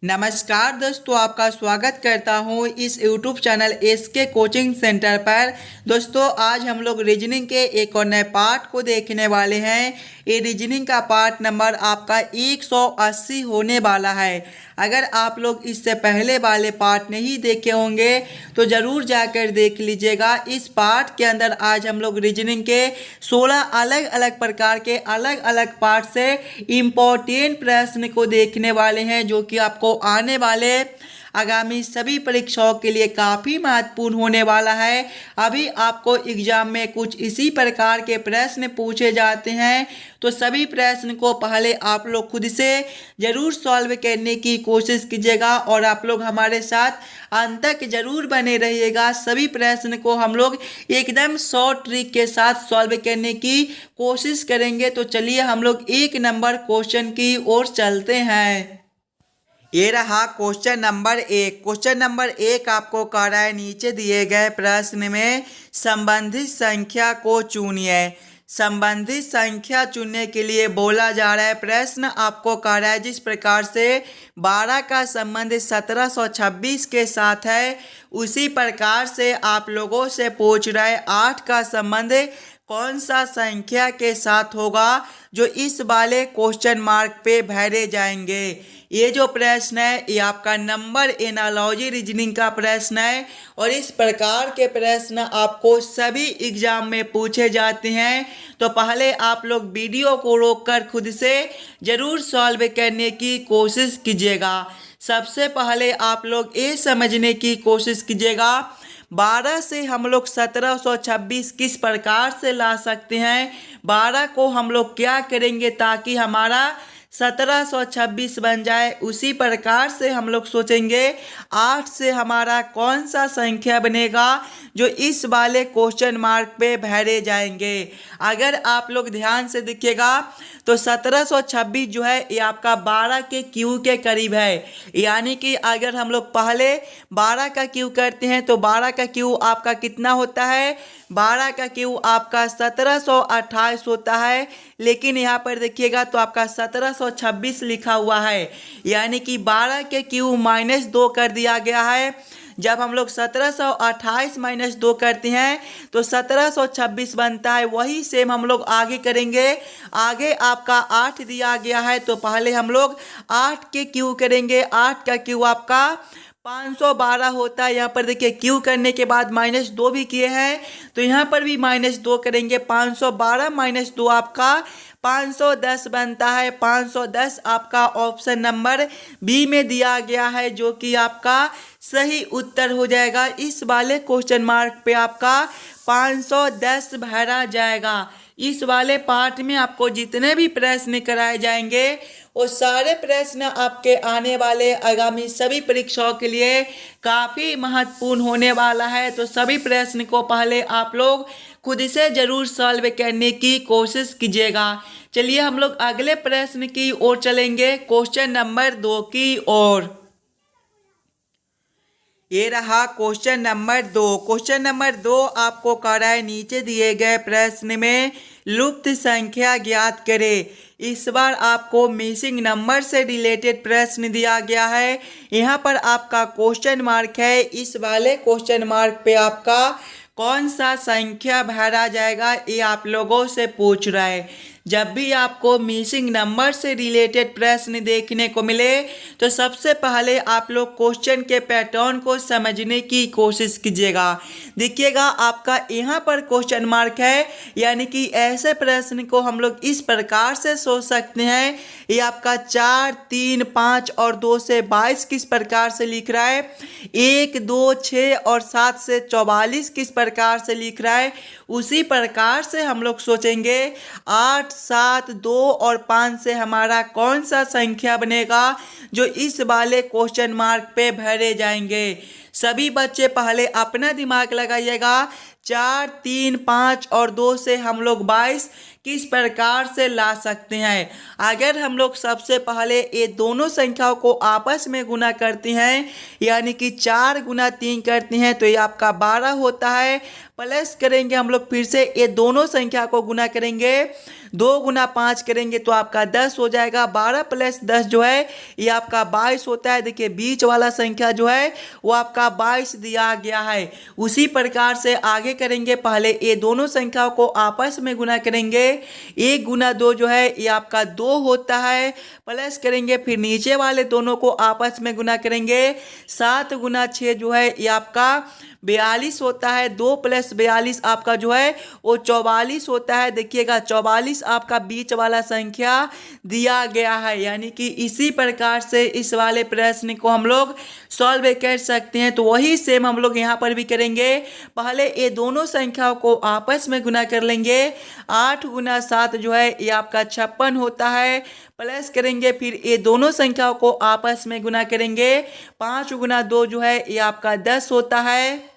नमस्कार दोस्तों, आपका स्वागत करता हूं इस YouTube channel SK coaching centre पर। दोस्तों, आज हम लोग रीजनिंग के एक और नए पार्ट को देखने वाले हैं। ये रीजनिंग का पार्ट नंबर आपका 180 होने वाला है। अगर आप लोग इससे पहले वाले पार्ट नहीं देखे होंगे तो ज़रूर जाकर देख लीजिएगा। इस पार्ट के अंदर आज हम लोग रीजनिंग के 16 अलग अलग प्रकार के अलग अलग पार्ट से इम्पोर्टेंट प्रश्न को देखने वाले हैं, जो कि आपको आने वाले आगामी सभी परीक्षाओं के लिए काफ़ी महत्वपूर्ण होने वाला है। अभी आपको एग्जाम में कुछ इसी प्रकार के प्रश्न पूछे जाते हैं, तो सभी प्रश्न को पहले आप लोग खुद से ज़रूर सॉल्व करने की कोशिश कीजिएगा और आप लोग हमारे साथ अंत तक ज़रूर बने रहिएगा। सभी प्रश्न को हम लोग एकदम शॉर्ट ट्रिक के साथ सॉल्व करने की कोशिश करेंगे। तो चलिए हम लोग 1 नंबर क्वेश्चन की ओर चलते हैं। ये रहा क्वेश्चन नंबर 1। क्वेश्चन नंबर 1 आपको कह रहा है, नीचे दिए गए प्रश्न में संबंधित संख्या को चुनिए। संबंधित संख्या चुनने के लिए बोला जा रहा है। प्रश्न आपको कह रहा है जिस प्रकार से 12 का संबंध 1726 के साथ है, उसी प्रकार से आप लोगों से पूछ रहा है 8 का संबंध कौन सा संख्या के साथ होगा, जो इस वाले क्वेश्चन मार्क पे भरे जाएंगे। ये जो प्रश्न है ये आपका नंबर एनालॉजी रीजनिंग का प्रश्न है और इस प्रकार के प्रश्न आपको सभी एग्जाम में पूछे जाते हैं। तो पहले आप लोग वीडियो को रोककर खुद से ज़रूर सॉल्व करने की कोशिश कीजिएगा। सबसे पहले आप लोग ये समझने की कोशिश कीजिएगा 12 से हम लोग 1726 किस प्रकार से ला सकते हैं। 12 को हम लोग क्या करेंगे ताकि हमारा 1726 बन जाए, उसी प्रकार से हम लोग सोचेंगे 8 से हमारा कौन सा संख्या बनेगा जो इस वाले क्वेश्चन मार्क पे भरे जाएंगे। अगर आप लोग ध्यान से देखिएगा तो 1726 जो है ये आपका 12 के क्यू के करीब है। यानी कि अगर हम लोग पहले 12 का क्यू करते हैं तो 12 का क्यू आपका कितना होता है, 12 का क्यू आपका 1728 होता है। लेकिन यहाँ पर देखिएगा तो आपका 1726 लिखा हुआ है, यानी कि 12 के क्यू -2 कर दिया गया है। जब हम लोग 1728 -2 करते हैं तो 1726 बनता है। वही सेम हम लोग आगे करेंगे। आगे आपका 8 दिया गया है तो पहले हम लोग 8 के क्यू करेंगे। 8 का क्यू आपका 512 होता है। यहाँ पर देखिए क्यू करने के बाद -2 भी किए हैं तो यहाँ पर भी -2 करेंगे। 512 -2 आपका 510 बनता है। 510 आपका ऑप्शन नंबर बी में दिया गया है, जो कि आपका सही उत्तर हो जाएगा। इस वाले क्वेश्चन मार्क पे आपका 510 भरा जाएगा। इस वाले पार्ट में आपको जितने भी प्रश्न कराए जाएंगे वो सारे प्रश्न आपके आने वाले आगामी सभी परीक्षाओं के लिए काफ़ी महत्वपूर्ण होने वाला है। तो सभी प्रश्न को पहले आप लोग खुद से ज़रूर सॉल्व करने की कोशिश कीजिएगा। चलिए हम लोग अगले प्रश्न की ओर चलेंगे, क्वेश्चन नंबर 2 की ओर। ये रहा क्वेश्चन नंबर 2। क्वेश्चन नंबर 2 आपको कह रहा है, नीचे दिए गए प्रश्न में लुप्त संख्या ज्ञात करें। इस बार आपको मिसिंग नंबर से रिलेटेड प्रश्न दिया गया है। यहाँ पर आपका क्वेश्चन मार्क है। इस वाले क्वेश्चन मार्क पे आपका कौन सा संख्या भरा जाएगा ये आप लोगों से पूछ रहा है। जब भी आपको मिसिंग नंबर से रिलेटेड प्रश्न देखने को मिले तो सबसे पहले आप लोग क्वेश्चन के पैटर्न को समझने की कोशिश कीजिएगा। देखिएगा आपका यहाँ पर क्वेश्चन मार्क है, यानी कि ऐसे प्रश्न को हम लोग इस प्रकार से सोच सकते हैं। ये आपका 4, 3, 5 और 2 से 22 किस प्रकार से लिख रहा है, 1, 2, 6 और 7 से 44 किस प्रकार से लिख रहा है, उसी प्रकार से हम लोग सोचेंगे 8, 7, 2 और 5 से हमारा कौन सा संख्या बनेगा जो इस वाले क्वेश्चन मार्क पे भरे जाएंगे। सभी बच्चे पहले अपना दिमाग लगाइएगा। 4, 3, 5 और 2 से हम लोग 22 किस प्रकार से ला सकते हैं। अगर हम लोग सबसे पहले ये दोनों संख्याओं को आपस में गुना करते हैं, यानी कि 4 गुना 3 करते हैं तो ये आपका 12 होता है। प्लस करेंगे हम लोग फिर से ये दोनों संख्या को गुना करेंगे, 2 गुना 5 करेंगे तो आपका 10 हो जाएगा। 12 प्लस 10 जो है ये आपका 22 होता है। देखिए बीच वाला संख्या जो है वो आपका 22 दिया गया है। उसी प्रकार से आगे करेंगे, पहले ये दोनों संख्याओं को आपस में गुना करेंगे। 1 गुना 2 जो है ये आपका 2 होता है। प्लस करेंगे फिर नीचे वाले दोनों को आपस में गुना करेंगे। 7 गुना 6 जो है ये आपका 42 होता है। 2 प्लस 42 आपका जो है वो 44 होता है। देखिएगा 44 आपका बीच वाला संख्या दिया गया है। यानी कि इसी प्रकार से इस वाले प्रश्न को हम लोग सॉल्व कर सकते हैं। तो वही सेम हम लोग यहाँ पर भी करेंगे। पहले ये दोनों संख्याओं को आपस में गुना कर लेंगे। 8 गुना 7 जो है ये आपका 56 होता है। प्लस करेंगे फिर ये दोनों संख्याओं को आपस में गुना करेंगे। 5 गुना 2 जो है ये आपका 10 होता है।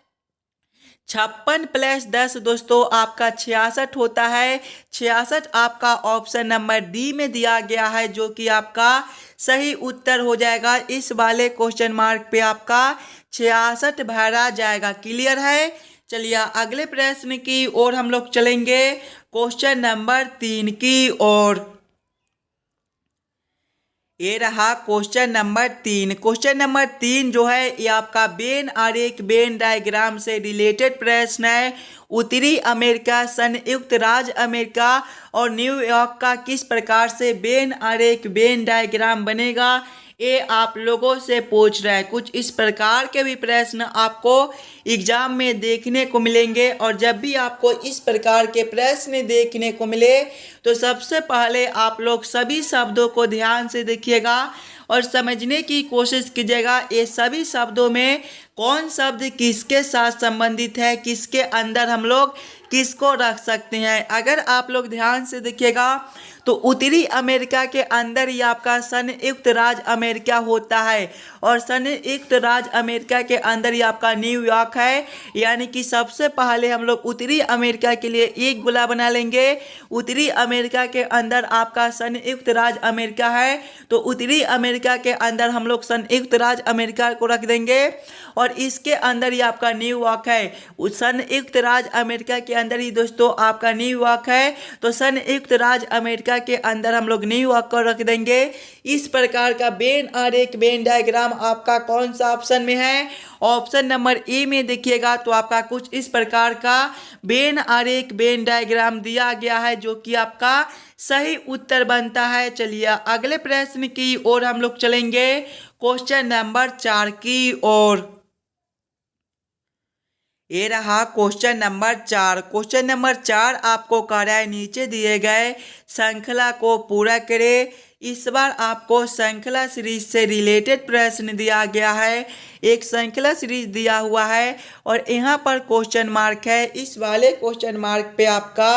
56 प्लस 10 दोस्तों आपका 66 होता है। 66 आपका ऑप्शन नंबर डी में दिया गया है, जो कि आपका सही उत्तर हो जाएगा। इस वाले क्वेश्चन मार्क पे आपका 66 भरा जाएगा। क्लियर है। चलिए अगले प्रश्न की ओर हम लोग चलेंगे, क्वेश्चन नंबर 3 की ओर। ये रहा क्वेश्चन नंबर 3। क्वेश्चन नंबर 3 जो है ये आपका वेन आरेख वेन डायग्राम से रिलेटेड प्रश्न है। उत्तरी अमेरिका, संयुक्त राज्य अमेरिका और न्यूयॉर्क का किस प्रकार से वेन आरेख वेन डायग्राम बनेगा, ये आप लोगों से पूछ रहा है। कुछ इस प्रकार के भी प्रश्न आपको एग्जाम में देखने को मिलेंगे। और जब भी आपको इस प्रकार के प्रश्न देखने को मिले तो सबसे पहले आप लोग सभी शब्दों को ध्यान से देखिएगा और समझने की कोशिश कीजिएगा ये सभी शब्दों में कौन शब्द किसके साथ संबंधित है, किसके अंदर हम लोग किसको रख सकते हैं। अगर आप लोग ध्यान से देखिएगा तो उत्तरी अमेरिका के अंदर ही आपका संयुक्त राज्य अमेरिका होता है और संयुक्त राज्य अमेरिका के अंदर ही आपका न्यूयॉर्क है। यानी कि सबसे पहले हम लोग उत्तरी अमेरिका के लिए एक गोला बना लेंगे। उत्तरी अमेरिका के अंदर आपका संयुक्त राज्य अमेरिका है तो उत्तरी अमेरिका के अंदर हम लोग संयुक्त राज्य अमेरिका को रख देंगे और इसके अंदर ही आपका न्यूयॉर्क है। संयुक्त राज्य अमेरिका के अंदर ही दोस्तों आपका न्यूयॉर्क है तो संयुक्त राज्य अमेरिका के अंदर हम लोग न्यूयॉर्क को रख देंगे। इस प्रकार का वेन आरेख वेन डायग्राम आपका कौन सा ऑप्शन में है, ऑप्शन नंबर ए में देखिएगा तो आपका कुछ इस प्रकार का वेन आरेख वेन डायग्राम दिया गया है, जो कि आपका सही उत्तर बनता है। चलिए अगले प्रश्न की ओर हम लोग चलेंगे, क्वेश्चन नंबर 4 की ओर। ये रहा क्वेश्चन नंबर 4। क्वेश्चन नंबर 4 आपको कह रहा है नीचे दिए गए श्रृंखला को पूरा करें। इस बार आपको श्रृंखला सीरीज से रिलेटेड प्रश्न दिया गया है। एक श्रृंखला सीरीज दिया हुआ है और यहाँ पर क्वेश्चन मार्क है। इस वाले क्वेश्चन मार्क पे आपका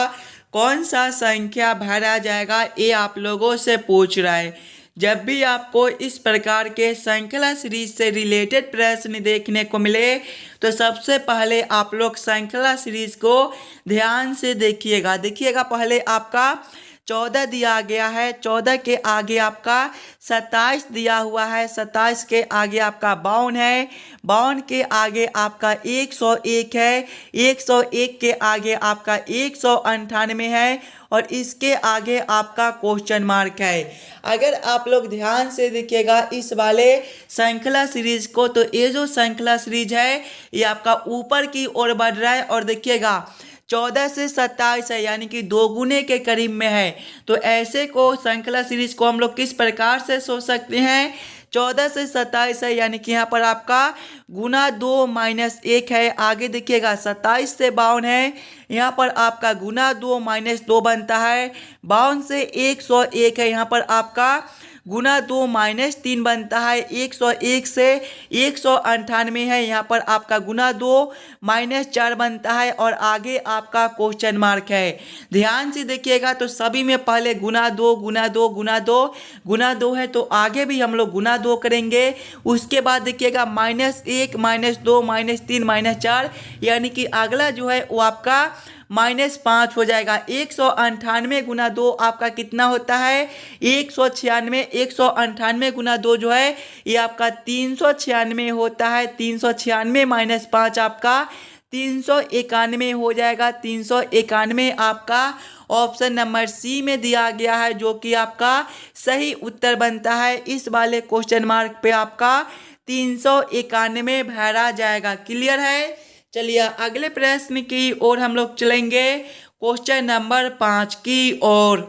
कौन सा संख्या भरा जाएगा ये आप लोगों से पूछ रहा है। जब भी आपको इस प्रकार के श्रृंखला सीरीज से रिलेटेड प्रश्न देखने को मिले तो सबसे पहले आप लोग श्रृंखला सीरीज को ध्यान से देखिएगा। पहले आपका 14 दिया गया है, 14 के आगे आपका 27 दिया हुआ है, 27 के आगे आपका 52 है, 52 के आगे आपका 101 है, 101 के आगे आपका 198 है और इसके आगे आपका क्वेश्चन मार्क है। अगर आप लोग ध्यान से देखिएगा इस वाले श्रृंखला सीरीज को तो ये जो श्रृंखला सीरीज है ये आपका ऊपर की ओर बढ़ रहा है और देखिएगा 14 से 27 है, यानी कि 2 गुने के करीब में है। तो ऐसे को श्रृंखला सीरीज को हम लोग किस प्रकार से सोच सकते हैं, 14 से 27 है यानी कि यहाँ पर आपका गुना 2 माइनस 1 है। आगे देखिएगा 27 से 52 है, यहाँ पर आपका गुना 2 माइनस 2 बनता है। 52 से 101 है, यहाँ पर आपका गुना 2 माइनस 3 बनता है। 101 से 198 है, यहाँ पर आपका गुना 2 माइनस 4 बनता है और आगे आपका क्वेश्चन मार्क है। ध्यान से देखिएगा तो सभी में पहले गुना 2 गुना 2 गुना 2 गुना 2 है तो आगे भी हम लोग गुना 2 करेंगे। उसके बाद देखिएगा -1 -2 -3 -4 यानी कि अगला जो है वो आपका -5 हो जाएगा। 198 गुना 2 आपका कितना होता है? 196। 198 गुना 2 जो है ये आपका 396 होता है। 396 - 5 आपका 391 हो जाएगा। 391 आपका ऑप्शन नंबर सी में दिया गया है, जो कि आपका सही उत्तर बनता है। इस वाले क्वेश्चन मार्क पे आपका 391 भरा जाएगा। क्लियर है? चलिए अगले प्रश्न की ओर हम लोग चलेंगे, क्वेश्चन नंबर 5 की ओर।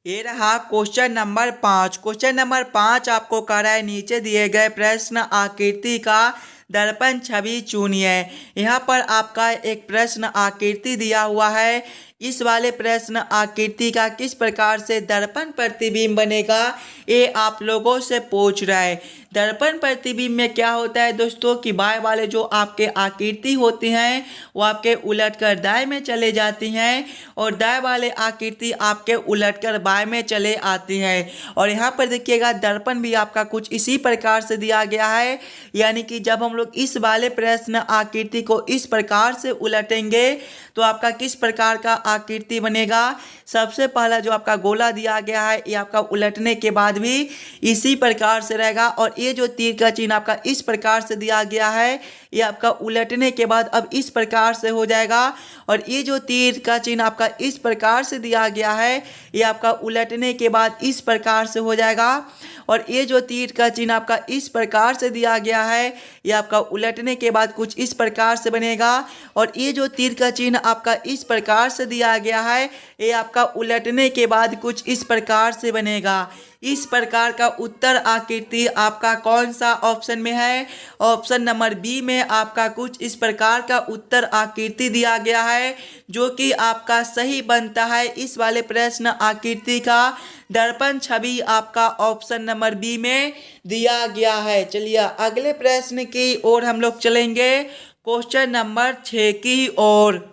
ये रहा क्वेश्चन नंबर 5। क्वेश्चन नंबर 5 आपको कह रहा है नीचे दिए गए प्रश्न आकृति का दर्पण छवि चुनिए। यहाँ पर आपका एक प्रश्न आकृति दिया हुआ है। इस वाले प्रश्न आकृति का किस प्रकार से दर्पण प्रतिबिंब बनेगा, ये आप लोगों से पूछ रहा है। दर्पण प्रतिबिंब में क्या होता है दोस्तों कि बाएं वाले जो आपके आकृति होती हैं वो आपके उलटकर दाएं में चले जाती हैं और दाएं वाले आकृति आपके उलटकर बाएं में चले आती हैं। और यहाँ पर देखिएगा दर्पण भी आपका कुछ इसी प्रकार से दिया गया है, यानी कि जब हम लोग इस वाले प्रश्न आकृति को इस प्रकार से उलटेंगे तो आपका किस प्रकार का आकृति बनेगा। सबसे पहला जो आपका गोला दिया गया है ये आपका उलटने के बाद भी इसी प्रकार से रहेगा, और ये जो तीर का चिन्ह आपका इस प्रकार से दिया गया है ये आपका उलटने के बाद अब इस प्रकार से हो जाएगा, और ये जो तीर का चिन्ह आपका इस प्रकार से दिया गया है ये आपका उलटने के बाद इस प्रकार से हो जाएगा, और ये जो तीर का चिन्ह आपका इस प्रकार से दिया गया है ये आपका उलटने के बाद कुछ इस प्रकार से बनेगा, और ये जो तीर का चिन्ह आपका इस प्रकार से दिया गया है ये आपका उलटने के बाद कुछ इस प्रकार से बनेगा। इस प्रकार का उत्तर आकृति आपका कौन सा ऑप्शन में है? ऑप्शन नंबर बी में आपका कुछ इस प्रकार का उत्तर आकृति दिया गया है, जो कि आपका सही बनता है। इस वाले प्रश्न आकृति का दर्पण छवि आपका ऑप्शन नंबर बी में दिया गया है। चलिए अगले प्रश्न की ओर हम लोग चलेंगे, क्वेश्चन नंबर 6 की ओर।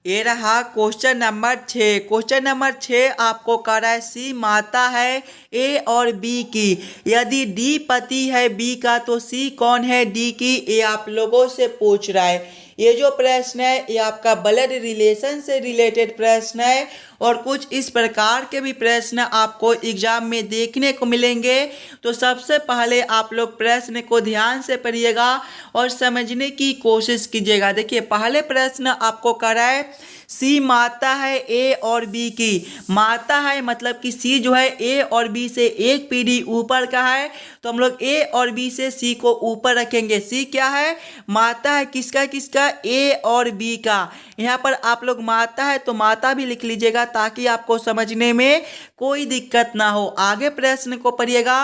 ये रहा क्वेश्चन नंबर 6। क्वेश्चन नंबर 6 आपको कह रहा है सी माता है ए और बी की, यदि डी पति है बी का तो सी कौन है डी की, ये आप लोगों से पूछ रहा है। ये जो प्रश्न है ये आपका ब्लड रिलेशन से रिलेटेड प्रश्न है, और कुछ इस प्रकार के भी प्रश्न आपको एग्जाम में देखने को मिलेंगे। तो सबसे पहले आप लोग प्रश्न को ध्यान से पढ़िएगा और समझने की कोशिश कीजिएगा। देखिए पहले प्रश्न आपको कह रहा है सी माता है ए और बी की। माता है मतलब कि सी जो है ए और बी से एक पीढ़ी ऊपर का है, तो हम लोग ए और बी से सी को ऊपर रखेंगे। सी क्या है? माता है किसका किसका? ए और बी का। यहाँ पर आप लोग माता है तो माता भी लिख लीजिएगा ताकि आपको समझने में कोई दिक्कत ना हो। आगे प्रश्न को पढ़िएगा।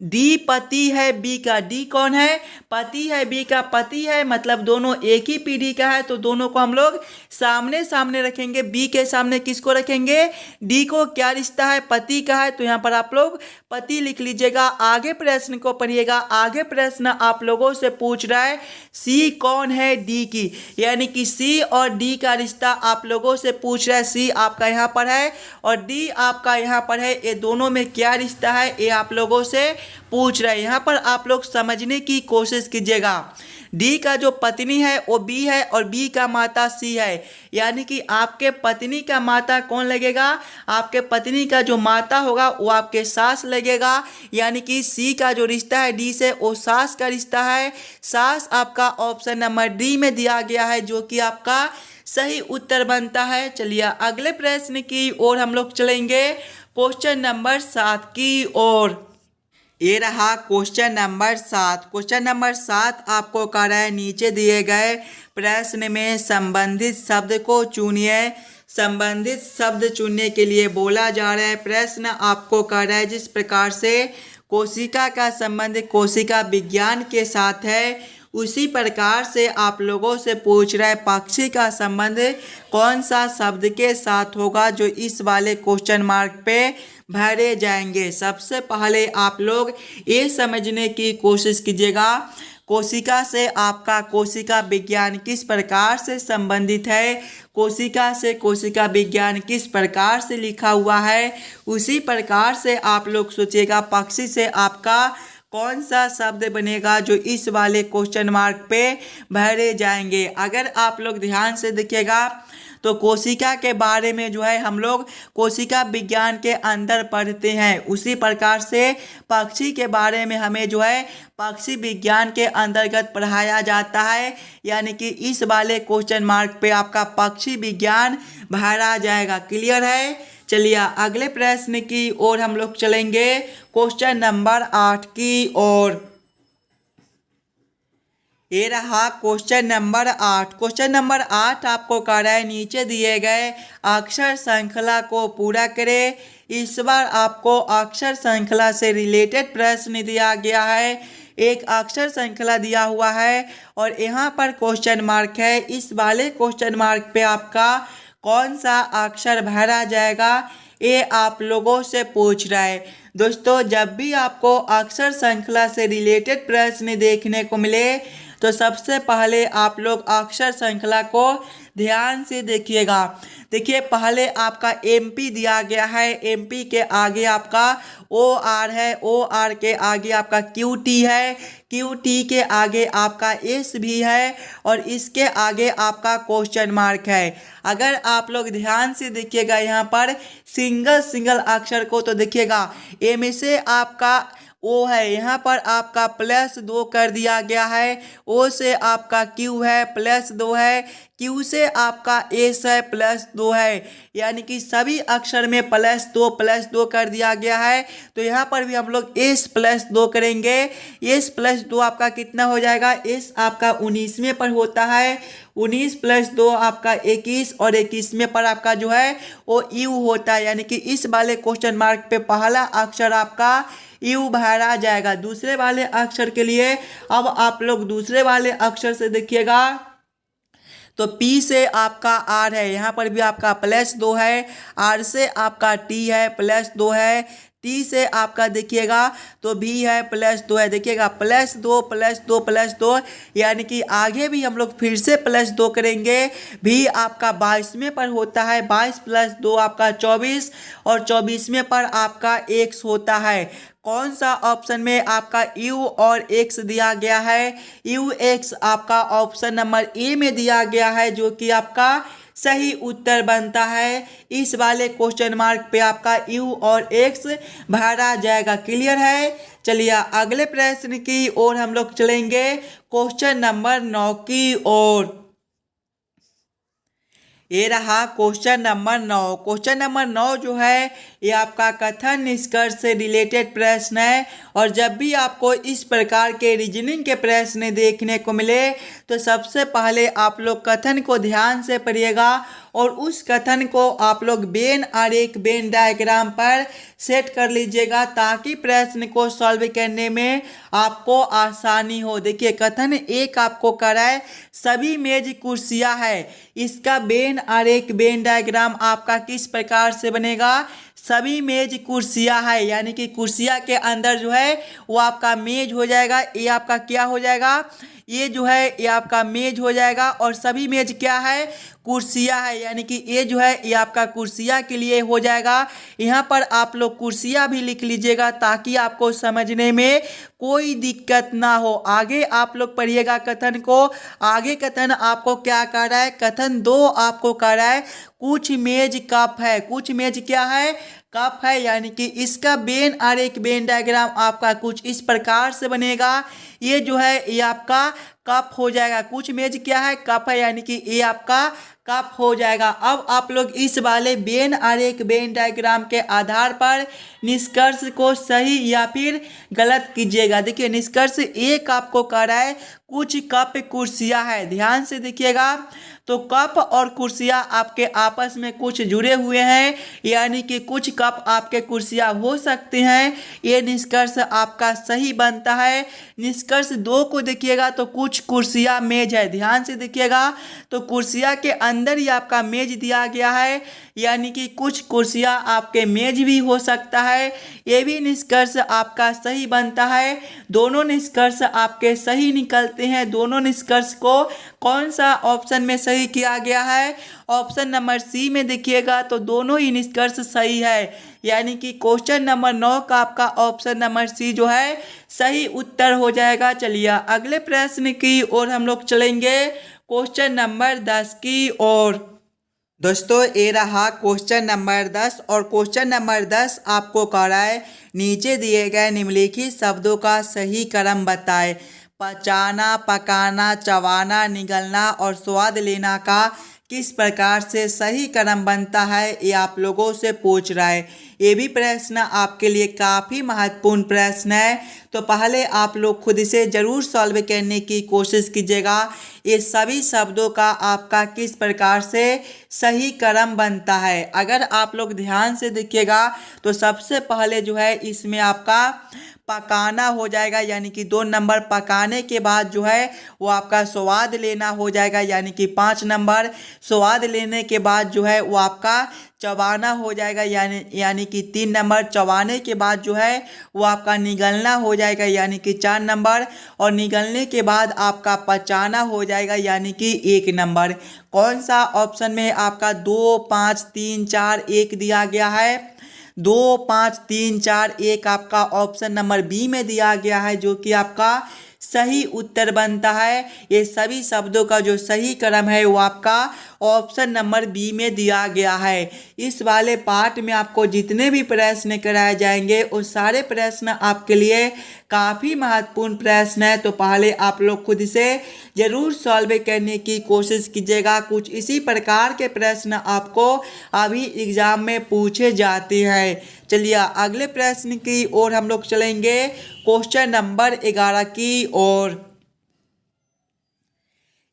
डी पति है बी का, डी कौन है? पति है बी का। पति है मतलब दोनों एक ही पीढ़ी का है, तो दोनों को हम लोग सामने सामने रखेंगे। बी के सामने किसको रखेंगे? डी को। क्या रिश्ता है? पति का है, तो यहाँ पर आप लोग पति लिख लीजिएगा। आगे प्रश्न को पढ़िएगा। आगे प्रश्न आप लोगों से पूछ रहा है सी कौन है डी की, यानी कि सी और डी का रिश्ता आप लोगों से पूछ रहा है। सी आपका यहाँ पर है और डी आपका यहाँ पर है, ये दोनों में क्या रिश्ता है ये आप लोगों से पूछ रहा है। यहाँ पर आप लोग समझने की कोशिश कीजिएगा। डी का जो पत्नी है वो बी है और बी का माता सी है, यानी कि आपके पत्नी का माता कौन लगेगा? आपके पत्नी का जो माता होगा वो आपके सास लगेगा, यानी कि सी का जो रिश्ता है डी से वो सास का रिश्ता है। सास आपका ऑप्शन नंबर डी में दिया गया है, जो कि आपका सही उत्तर बनता है। चलिए अगले प्रश्न की ओर हम लोग चलेंगे, क्वेश्चन नंबर 7 की ओर। ये रहा क्वेश्चन नंबर 7। क्वेश्चन नंबर 7 आपको कह रहा है नीचे दिए गए प्रश्न में संबंधित शब्द को चुनिए। संबंधित शब्द चुनने के लिए बोला जा रहा है। प्रश्न आपको कह रहा है जिस प्रकार से कोशिका का संबंध कोशिका विज्ञान के साथ है, उसी प्रकार से आप लोगों से पूछ रहा है पक्षी का संबंध कौन सा शब्द के साथ होगा, जो इस वाले क्वेश्चन मार्क पे भरे जाएंगे। सबसे पहले आप लोग ये समझने की कोशिश कीजिएगा कोशिका से आपका कोशिका विज्ञान किस प्रकार से संबंधित है, कोशिका से कोशिका विज्ञान किस प्रकार से लिखा हुआ है, उसी प्रकार से आप लोग सोचिएगा पक्षी से आपका कौन सा शब्द बनेगा जो इस वाले क्वेश्चन मार्क पे भरे जाएंगे। अगर आप लोग ध्यान से देखिएगा तो कोशिका के बारे में जो है हम लोग कोशिका विज्ञान के अंदर पढ़ते हैं, उसी प्रकार से पक्षी के बारे में हमें जो है पक्षी विज्ञान के अंतर्गत पढ़ाया जाता है। यानी कि इस वाले क्वेश्चन मार्क पे आपका पक्षी विज्ञान भरा जाएगा। क्लियर है। चलिए अगले प्रश्न की ओर हम लोग चलेंगे, क्वेश्चन नंबर 8 की ओर। ये रहा क्वेश्चन नंबर 8। क्वेश्चन नंबर 8 आपको कह रहा है नीचे दिए गए अक्षर श्रृंखला को पूरा करें। इस बार आपको अक्षर श्रृंखला से रिलेटेड प्रश्न दिया गया है। एक अक्षर श्रृंखला दिया हुआ है और यहाँ पर क्वेश्चन मार्क है। इस वाले क्वेश्चन मार्क पे आपका कौन सा अक्षर भरा जाएगा ये आप लोगों से पूछ रहा है। दोस्तों जब भी आपको अक्षर श्रृंखला से रिलेटेड प्रश्न देखने को मिले तो सबसे पहले आप लोग अक्षर श्रृंखला को ध्यान से देखिएगा। देखिए पहले आपका एमपी दिया गया है, एमपी के आगे आपका OR है, OR के आगे आपका QT है, QT के आगे आपका S भी है और इसके आगे आपका क्वेश्चन मार्क है। अगर आप लोग ध्यान से देखिएगा यहाँ पर सिंगल अक्षर को तो देखिएगा M से आपका O है, यहाँ पर आपका +2 कर दिया गया है। O से आपका Q है +2 है, Q से आपका S है +2 है। यानी कि सभी अक्षर में +2 कर दिया गया है। तो यहाँ पर भी हम लोग S +2 करेंगे। S +2 आपका कितना हो जाएगा, S आपका 19वें पर होता है, 19 + 2 आपका 21 और 21वें पर आपका जो है वो U होता है। यानी कि इस वाले क्वेश्चन मार्क पे पहला अक्षर आपका U भरा जाएगा। दूसरे वाले अक्षर के लिए अब आप लोग दूसरे वाले अक्षर से देखिएगा तो P से आपका R है, यहाँ पर भी आपका +2 है, R से आपका T है +2 है, T से आपका देखिएगा तो V है +2 है। देखिएगा +2 यानी कि आगे भी हम लोग फिर से +2 करेंगे। V आपका 22वें पर होता है, 22 + 2 आपका 24 और 24वें पर आपका X होता है। कौन सा ऑप्शन में आपका U और X दिया गया है, UX आपका ऑप्शन नंबर ए में दिया गया है जो कि आपका सही उत्तर बनता है। इस वाले क्वेश्चन मार्क पे आपका U और X भरा जाएगा। क्लियर है। चलिए अगले प्रश्न की ओर हम लोग चलेंगे, क्वेश्चन नंबर 9 की ओर। ये रहा क्वेश्चन नंबर 9। क्वेश्चन नंबर 9 जो है ये आपका कथन निष्कर्ष से रिलेटेड प्रश्न है। और जब भी आपको इस प्रकार के रीजनिंग के प्रश्न देखने को मिले तो सबसे पहले आप लोग कथन को ध्यान से पढ़िएगा और उस कथन को आप लोग वेन आरेख वेन डायग्राम पर सेट कर लीजिएगा ताकि प्रश्न को सॉल्व करने में आपको आसानी हो। देखिए कथन एक आपको कराए सभी मेज कुर्सियां है, इसका वेन आरेख वेन डायग्राम आपका किस प्रकार से बनेगा, सभी मेज कुर्सियां है यानी कि कुर्सियां के अंदर जो है वो आपका मेज हो जाएगा। ये आपका क्या हो जाएगा, ये जो है ये आपका मेज हो जाएगा और सभी मेज क्या है, कुर्सियां है। यानी कि ये जो है ये आपका कुर्सियां के लिए हो जाएगा। यहाँ पर आप लोग कुर्सियां भी लिख लीजिएगा ताकि आपको समझने में कोई दिक्कत ना हो। आगे आप लोग पढ़िएगा कथन को। आगे कथन आपको क्या कह रहा है, कथन 2 आपको कह रहा है कुछ मेज कप है। कुछ मेज क्या है, कप है। यानी कि इसका वेन आरेख वेन डायग्राम आपका कुछ इस प्रकार से बनेगा। ये जो है ये आपका कप हो जाएगा। कुछ मेज क्या है, कप है यानी कि ये आपका कप हो जाएगा। अब आप लोग इस वाले वेन आरेख वेन डायग्राम के आधार पर निष्कर्ष को सही या फिर गलत कीजिएगा। देखिए निष्कर्ष एक आपको कह रहा है कुछ कप कुर्सियां है। ध्यान से देखिएगा तो कप और कुर्सियां आपके आपस में कुछ जुड़े हुए हैं यानी कि कुछ कप आपके कुर्सियां हो सकते हैं। ये निष्कर्ष आपका सही बनता है। निष्कर्ष 2 को देखिएगा तो कुछ कुर्सियां मेज है। ध्यान से देखिएगा तो कुर्सियां के अंदर ही आपका मेज दिया गया है, यानी कि कुछ कुर्सियां आपके मेज भी हो सकता है। ये भी निष्कर्ष आपका सही बनता है। दोनों निष्कर्ष आपके सही निकलते हैं। दोनों निष्कर्ष को कौन सा ऑप्शन में सही किया गया है? ऑप्शन नंबर सी में देखिएगा तो दोनों ही निष्कर्ष सही है, यानी कि क्वेश्चन नंबर 9 का आपका ऑप्शन नंबर सी जो है सही उत्तर हो जाएगा। चलिए अगले प्रश्न की ओर हम लोग चलेंगे, क्वेश्चन नंबर 10 की ओर। दोस्तों ये रहा क्वेश्चन नंबर 10 और क्वेश्चन नंबर 10 आपको कह रहा है नीचे दिए गए निम्नलिखित शब्दों का सही क्रम बताएं। पचाना, पकाना, चबाना, निगलना और स्वाद लेना का किस प्रकार से सही क्रम बनता है, ये आप लोगों से पूछ रहा है। ये भी प्रश्न आपके लिए काफ़ी महत्वपूर्ण प्रश्न है, तो पहले आप लोग खुद से ज़रूर सॉल्व करने की कोशिश कीजिएगा। ये सभी शब्दों का आपका किस प्रकार से सही क्रम बनता है। अगर आप लोग ध्यान से देखिएगा तो सबसे पहले जो है इसमें आपका पकाना हो जाएगा, यानी कि 2 नंबर। पकाने के बाद जो है वो आपका स्वाद लेना हो जाएगा, यानी कि 5 नंबर। स्वाद लेने के बाद जो है वो आपका चबाना हो जाएगा, यानी कि 3 नंबर। चबाने के बाद जो है वो आपका निगलना हो जाएगा, यानी कि 4 नंबर। और निगलने के बाद आपका पचाना हो जाएगा, यानी कि 1 नंबर। कौन सा ऑप्शन में आपका 2, 5, 3, 4, 1 दिया गया है? 2, 5, 3, 4, 1 आपका ऑप्शन नंबर बी में दिया गया है, जो कि आपका सही उत्तर बनता है। ये सभी शब्दों का जो सही क्रम है वो आपका ऑप्शन नंबर बी में दिया गया है। इस वाले पार्ट में आपको जितने भी प्रश्न कराए जाएंगे वो सारे प्रश्न आपके लिए काफ़ी महत्वपूर्ण प्रश्न है, तो पहले आप लोग खुद से ज़रूर सॉल्व करने की कोशिश कीजिएगा। कुछ इसी प्रकार के प्रश्न आपको अभी एग्जाम में पूछे जाते हैं। चलिए अगले प्रश्न की ओर हम लोग चलेंगे, क्वेश्चन नंबर 11 की ओर।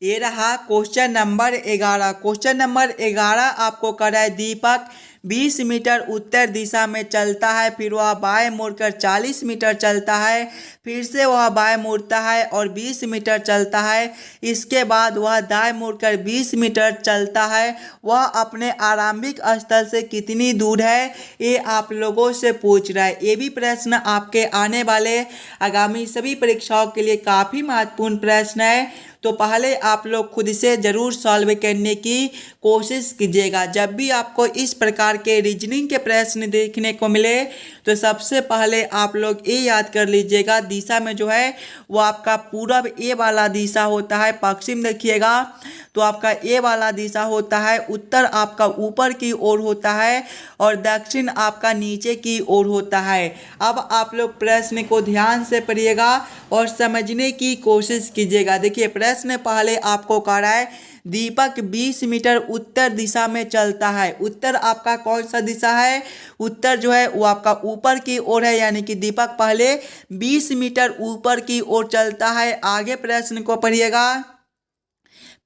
ये रहा क्वेश्चन नंबर 11। क्वेश्चन नंबर 11 आपको कर रहा है दीपक 20 मीटर उत्तर दिशा में चलता है, फिर वह बाएं मुड़कर 40 मीटर चलता है, फिर से वह बाएं मुड़ता है और 20 मीटर चलता है। इसके बाद वह दाएं मुड़कर 20 मीटर चलता है। वह अपने आरंभिक स्थल से कितनी दूर है, ये आप लोगों से पूछ रहा है। ये भी प्रश्न आपके आने वाले आगामी सभी परीक्षाओं के लिए काफ़ी महत्वपूर्ण प्रश्न है, तो पहले आप लोग खुद से ज़रूर सॉल्व करने की कोशिश कीजिएगा। जब भी आपको इस प्रकार के रीजनिंग के प्रश्न देखने को मिले तो सबसे पहले आप लोग ये याद कर लीजिएगा, दिशा में जो है वो आपका पूरब ए वाला दिशा होता है। पश्चिम देखिएगा तो आपका ए वाला दिशा होता है। उत्तर आपका ऊपर की ओर होता है और दक्षिण आपका नीचे की ओर होता है। अब आप लोग प्रश्न को ध्यान से पढ़िएगा और समझने की कोशिश कीजिएगा। देखिए प्रश्न पहले आपको कह रहा है दीपक 20 मीटर उत्तर दिशा में चलता है। उत्तर आपका कौन सा दिशा है? उत्तर जो है वो आपका ऊपर की ओर है, यानी कि दीपक पहले 20 मीटर ऊपर की ओर चलता है। आगे प्रश्न को पढ़िएगा,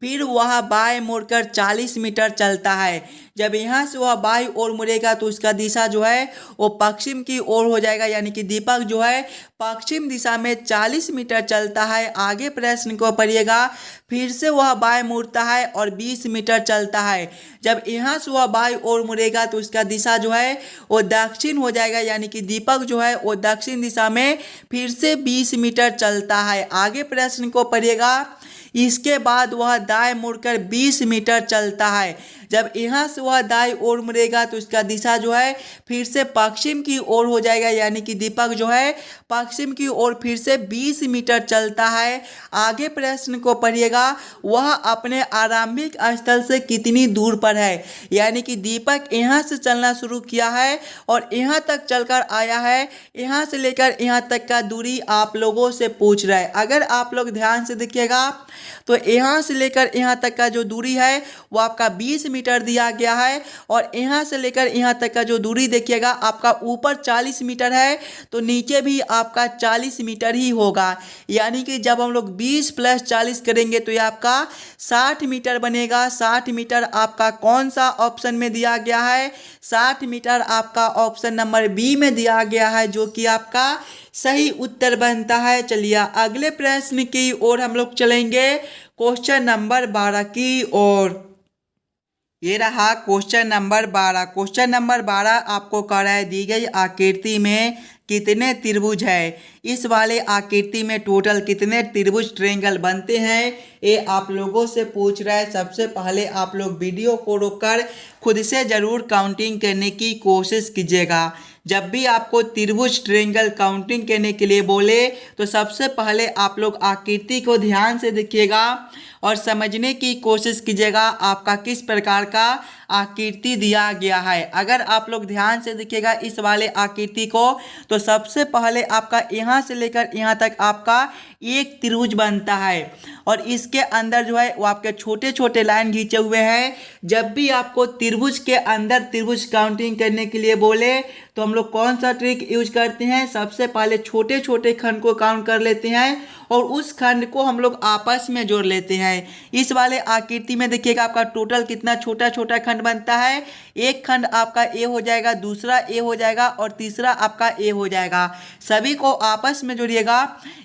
फिर वह बाएं मुड़कर 40 मीटर चलता है। जब यहाँ से वह बाईं ओर मुड़ेगा तो उसका दिशा जो है वो पश्चिम की ओर हो जाएगा, यानी कि दीपक जो है पश्चिम दिशा में 40 मीटर चलता है। आगे प्रश्न को पढ़िएगा, फिर से वह बाएं मुड़ता है और 20 मीटर चलता है। जब यहाँ से वह बाईं ओर मुड़ेगा तो उसका दिशा जो है वो दक्षिण हो जाएगा, यानी कि दीपक जो है वो दक्षिण दिशा में फिर से 20 मीटर चलता है। आगे प्रश्न को पढ़िएगा, इसके बाद वह दाएं मुड़कर 20 मीटर चलता है। जब यहाँ से वह दाएं ओर मुड़ेगा तो उसका दिशा जो है फिर से पश्चिम की ओर हो जाएगा, यानी कि दीपक जो है पश्चिम की ओर फिर से 20 मीटर चलता है। आगे प्रश्न को पढ़िएगा, वह अपने आरंभिक स्थल से कितनी दूर पर है, यानी कि दीपक यहाँ से चलना शुरू किया है और यहाँ तक चलकर आया है। यहाँ से लेकर यहाँ तक का दूरी आप लोगों से पूछ रहा है। अगर आप लोग ध्यान से देखिएगा तो यहाँ से लेकर यहाँ तक का जो दूरी है वो आपका 20 मीटर दिया गया है, और यहाँ से लेकर यहाँ तक का जो दूरी देखिएगा आपका ऊपर 40 मीटर है तो नीचे भी आपका 40 मीटर ही होगा। यानी कि जब हम लोग 20 + 40 करेंगे तो ये आपका 60 मीटर बनेगा। 60 मीटर आपका कौन सा ऑप्शन में दिया गया है? 60 मीटर आपका ऑप्शन नंबर बी में दिया गया है, जो कि आपका सही उत्तर बनता है। चलिए अगले प्रश्न की ओर हम लोग चलेंगे, क्वेश्चन नंबर 12 की ओर। ये रहा क्वेश्चन नंबर 12। क्वेश्चन नंबर 12 आपको कह रहा है दी गई आकृति में कितने त्रिभुज है। इस वाले आकृति में टोटल कितने त्रिभुज ट्रायंगल बनते हैं ये आप लोगों से पूछ रहा है। सबसे पहले आप लोग वीडियो को रोककर खुद से ज़रूर काउंटिंग करने की कोशिश कीजिएगा। जब भी आपको त्रिभुज ट्रायंगल काउंटिंग करने के लिए बोले तो सबसे पहले आप लोग आकृति को ध्यान से देखिएगा और समझने की कोशिश कीजिएगा आपका किस प्रकार का आकृति दिया गया है। अगर आप लोग ध्यान से देखिएगा इस वाले आकृति को तो सबसे पहले आपका यहाँ से लेकर यहाँ तक आपका एक त्रिभुज बनता है और इसके अंदर जो है वो आपके छोटे छोटे लाइन खींचे हुए हैं। जब भी आपको त्रिभुज के अंदर त्रिभुज काउंटिंग करने के लिए बोले तो हम लोग कौन सा ट्रिक यूज करते हैं, सबसे पहले छोटे छोटे खंड को काउंट कर लेते हैं और उस खंड को हम लोग आपस में जोड़ लेते हैं। इस वाले आकृति में देखिएगा आपका टोटल कितना छोटा छोटा खंड बनता है। एक खंड आपका ए हो जाएगा, दूसरा ए हो जाएगा और तीसरा आपका ए हो जाएगा। सभी को आपस में जोड़िएगा,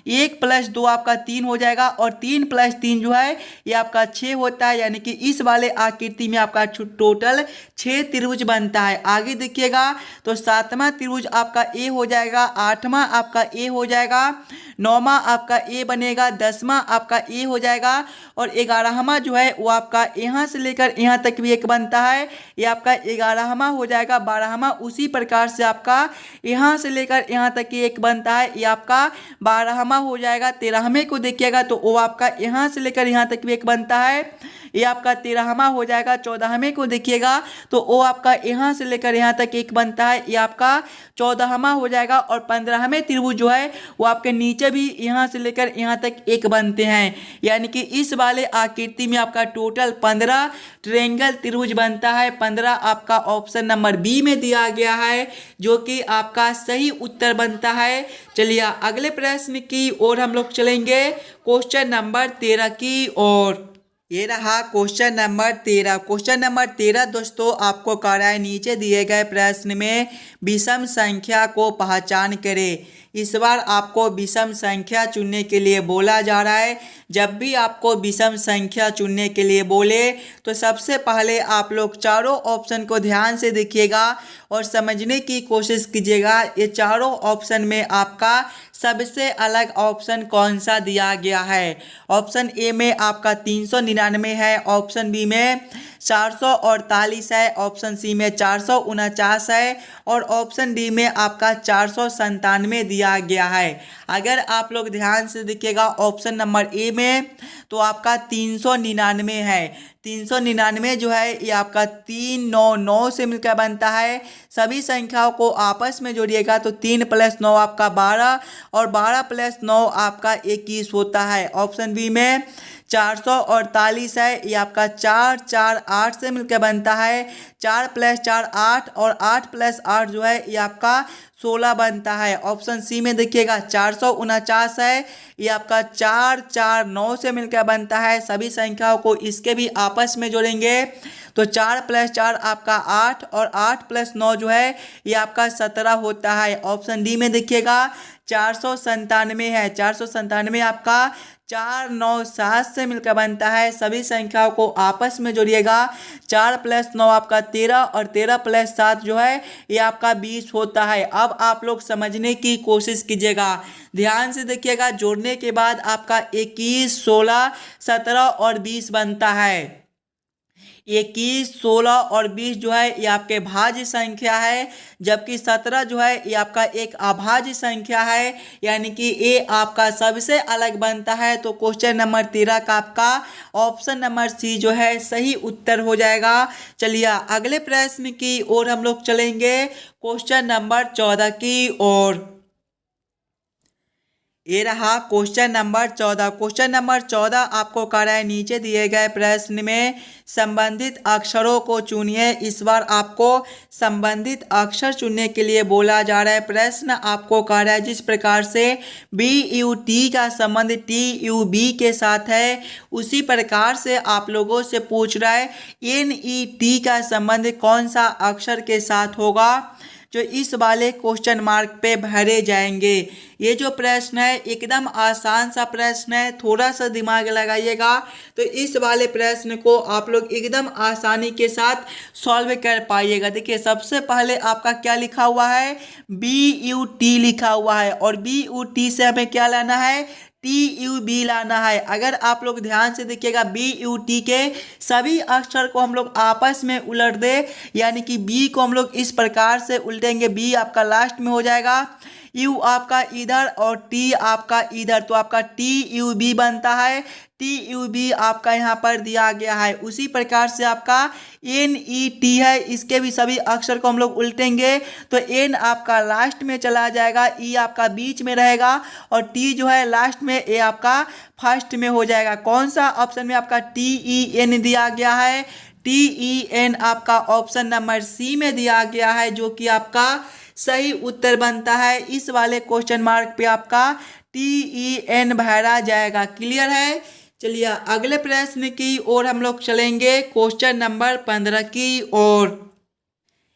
1 + 2 आपका 3 हो जाएगा और 3 + 3 जो है ये आपका 6 होता है। यानी कि इस वाले आकृति में आपका टोटल 6 त्रिभुज बनता है। आगे देखिएगा तो 7वां त्रिभुज आपका ए हो जाएगा, 8वां आपका ए हो जाएगा, 9वां आपका ए बनेगा, 10वां आपका ए हो जाएगा और 11वां जो है वो आपका यहाँ से लेकर यहाँ तक भी एक बनता है, ये आपका 11वां हो जाएगा, 12वां उसी प्रकार से आपका यहाँ से लेकर यहाँ तक ये एक बनता है, ये आपका 12वां हो जाएगा। 13वें को देखिएगा तो वो आपका यहाँ से लेकर यहाँ तक भी एक बनता है, ये आपका 13वां हो जाएगा। 14वें को देखिएगा तो वो आपका यहाँ से लेकर यहाँ तक एक बनता है, ये आपका 14वां हो जाएगा और 15वें त्रिभुज जो है वो आपके नीचे भी यहाँ से लेकर यहाँ तक एक बनते हैं। यानी कि इस वाले आकृति में आपका टोटल 15 ट्रायंगल त्रिभुज बनता है। 15 आपका ऑप्शन नंबर बी में दिया गया है जो कि आपका सही उत्तर बनता है। चलिए अगले प्रश्न की ओर हम लोग चलेंगे, क्वेश्चन नंबर 13 की ओर। ये रहा क्वेश्चन नंबर 13। क्वेश्चन नंबर 13 दोस्तों आपको कह रहा है नीचे दिए गए प्रश्न में विषम संख्या को पहचान करें। इस बार आपको विषम संख्या चुनने के लिए बोला जा रहा है। जब भी आपको विषम संख्या चुनने के लिए बोले तो सबसे पहले आप लोग चारों ऑप्शन को ध्यान से देखिएगा और समझने की कोशिश कीजिएगा ये चारों ऑप्शन में आपका सबसे अलग ऑप्शन कौन सा दिया गया है। ऑप्शन ए में आपका 399 है, ऑप्शन बी में 448 है, ऑप्शन सी में 449 है और ऑप्शन डी में आपका 497 दिया गया है। अगर आप लोग ध्यान से देखिएगा ऑप्शन नंबर ए में तो आपका 399 है। 399 जो है ये आपका 399 से मिलकर बनता है। सभी संख्याओं को आपस में जोड़िएगा तो 3 + 9 आपका 12 और 12 + 9 आपका 21 होता है। ऑप्शन बी में 448 है, ये आपका 4 4 8 से मिलकर बनता है। 4 + 4 8 और 8 + 8 जो है ये आपका 16 बनता है। ऑप्शन सी में देखिएगा 449 है, ये आपका 4 4 9 से मिलकर बनता है। सभी संख्याओं को इसके भी आपस में जोड़ेंगे तो 4 + 4 आपका 8 और 8 + 9 जो है ये आपका 17 होता है। ऑप्शन डी में देखिएगा 497 है, 497 आपका 4 9 7 से मिलकर बनता है। सभी संख्याओं को आपस में जोड़िएगा 4 + 9 आपका 13 और 13 + 7 जो है ये आपका 20 होता है। अब आप लोग समझने की कोशिश कीजिएगा, ध्यान से देखिएगा, जोड़ने के बाद आपका 21 16 17 और 20 बनता है। 21 16 और 20 जो है ये आपके भाज्य संख्या है, जबकि 17 जो है ये आपका एक अभाज्य संख्या है। यानी कि ये आपका सबसे अलग बनता है। तो क्वेश्चन नंबर 13 का आपका ऑप्शन नंबर सी जो है सही उत्तर हो जाएगा। चलिए अगले प्रश्न की ओर हम लोग चलेंगे, क्वेश्चन नंबर 14 की ओर। ये रहा क्वेश्चन नंबर 14। क्वेश्चन नंबर 14 आपको कह रहा है नीचे दिए गए प्रश्न में संबंधित अक्षरों को चुनिए। इस बार आपको संबंधित अक्षर चुनने के लिए बोला जा रहा है। प्रश्न आपको कह रहा है जिस प्रकार से BUT का संबंध TUB के साथ है उसी प्रकार से आप लोगों से पूछ रहा है NET का संबंध कौन सा अक्षर के साथ होगा। जो इस वाले क्वेश्चन मार्क पे भरे जाएंगे। ये जो प्रश्न है एकदम आसान सा प्रश्न है, थोड़ा सा दिमाग लगाइएगा तो इस वाले प्रश्न को आप लोग एकदम आसानी के साथ सॉल्व कर पाइएगा। देखिए सबसे पहले आपका क्या लिखा हुआ है, BUT लिखा हुआ है और BUT से हमें क्या लाना है, TUB लाना है। अगर आप लोग ध्यान से देखिएगा BUT के सभी अक्षर को हम लोग आपस में उलट दे, यानी कि B को हम लोग इस प्रकार से उल्टेंगे, B आपका लास्ट में हो जाएगा, U आपका इधर और T आपका इधर, तो आपका TUB बनता है। TUB आपका यहाँ पर दिया गया है। उसी प्रकार से आपका NET है, इसके भी सभी अक्षर को हम लोग उल्टेंगे तो N आपका लास्ट में चला जाएगा, E आपका बीच में रहेगा और T जो है लास्ट में, A आपका फर्स्ट में हो जाएगा। कौन सा ऑप्शन में आपका TEN दिया गया है, TEN आपका ऑप्शन नंबर C में दिया गया है, जो कि आपका सही उत्तर बनता है। इस वाले क्वेश्चन मार्क पे आपका TEN भरा जाएगा। क्लियर है। चलिए अगले प्रश्न की ओर हम लोग चलेंगे, क्वेश्चन नंबर 15 की ओर।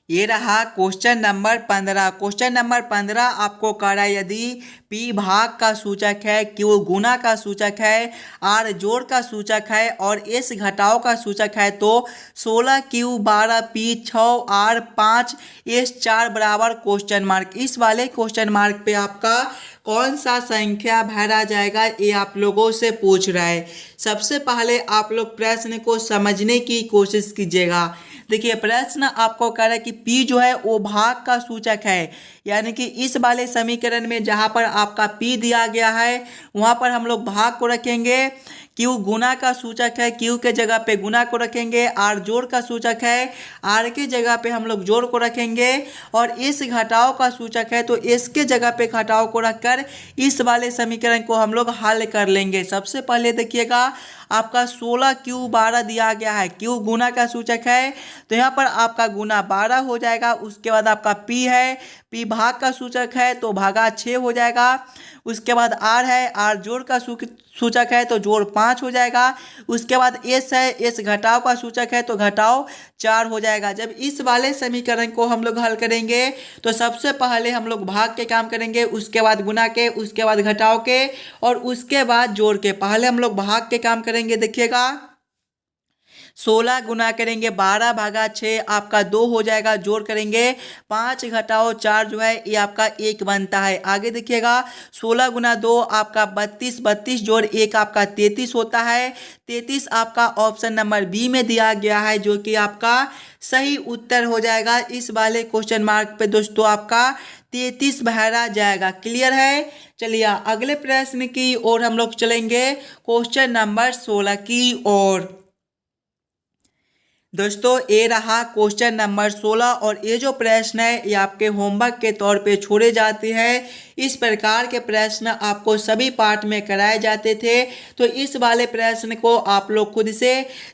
ये रहा क्वेश्चन नंबर 15। क्वेश्चन नंबर 15 आपको कह रहा है यदि P भाग का सूचक है, Q गुना का सूचक है, R जोड़ का सूचक है और S घटाव का सूचक है तो 16Q 12P 6 R 5 S 4 बराबर क्वेश्चन मार्क। इस वाले क्वेश्चन मार्क पे आपका कौन सा संख्या भरा जाएगा, ये आप लोगों से पूछ रहा है। सबसे पहले आप लोग प्रश्न को समझने की कोशिश कीजिएगा। देखिए प्रश्न आपको कह रहा है कि P जो है वो भाग का सूचक है, यानी कि इस वाले समीकरण में जहाँ पर आपका P दिया गया है वहाँ पर हम लोग भाग को रखेंगे। Q गुना का सूचक है, Q के जगह पे गुना को रखेंगे। R जोड़ का सूचक है, R के जगह पे हम लोग जोड़ को रखेंगे और S घटाव का सूचक है तो S के जगह पे घटाव को रखकर इस वाले समीकरण को हम लोग हल कर लेंगे। सबसे पहले देखिएगा आपका 16Q 12 दिया गया है, Q गुना का सूचक है तो यहाँ पर आपका गुना 12 हो जाएगा। उसके बाद आपका P है, P भाग का सूचक है तो भागा 6 हो जाएगा। उसके बाद R है, R जोड़ का सूचक है तो जोड़ 5 हो जाएगा। उसके बाद S है, S घटाव का सूचक है तो घटाव 4 हो जाएगा। जब इस वाले समीकरण को हम लोग हल करेंगे तो सबसे पहले हम लोग भाग के काम करेंगे, उसके बाद गुना के, उसके बाद घटाव के और उसके बाद जोड़ के। पहले हम लोग भाग के काम करेंगे। देखिएगा 16 गुना करेंगे 12 भागा 6 आपका 2 हो जाएगा। जोड़ करेंगे 5 घटाओ 4 जो है ये आपका 1 बनता है। आगे देखिएगा 16 गुना 2 आपका 32, 32 जोड़ 1 आपका 33 होता है। 33 आपका ऑप्शन नंबर बी में दिया गया है, जो कि आपका सही उत्तर हो जाएगा। इस वाले क्वेश्चन मार्क पे दोस्तों आपका 33 भरा जाएगा। क्लियर है। चलिए अगले प्रश्न की ओर हम लोग चलेंगे, क्वेश्चन नंबर 16 की ओर। दोस्तों ये रहा क्वेश्चन नंबर 16 और ये जो प्रश्न है ये आपके होमवर्क के तौर पे छोड़े जाते हैं। इस प्रकार के प्रश्न आपको सभी पार्ट में कराए जाते थे, तो इस वाले प्रश्न को आप लोग खुद से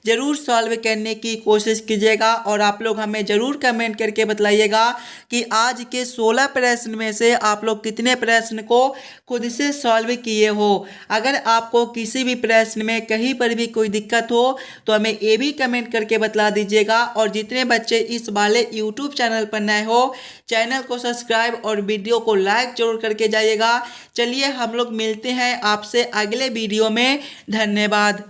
ज़रूर सॉल्व करने की कोशिश कीजिएगा और आप लोग हमें ज़रूर कमेंट करके बताइएगा कि आज के 16 प्रश्न में से आप लोग कितने प्रश्न को खुद से सॉल्व किए हो। अगर आपको किसी भी प्रश्न में कहीं पर भी कोई दिक्कत हो तो हमें ये भी कमेंट करके बता दीजिएगा। और जितने बच्चे इस वाले YouTube चैनल पर नए हो, चैनल को सब्सक्राइब और वीडियो को लाइक जरूर करके जाइएगा। चलिए हम लोग मिलते हैं आपसे अगले वीडियो में। धन्यवाद।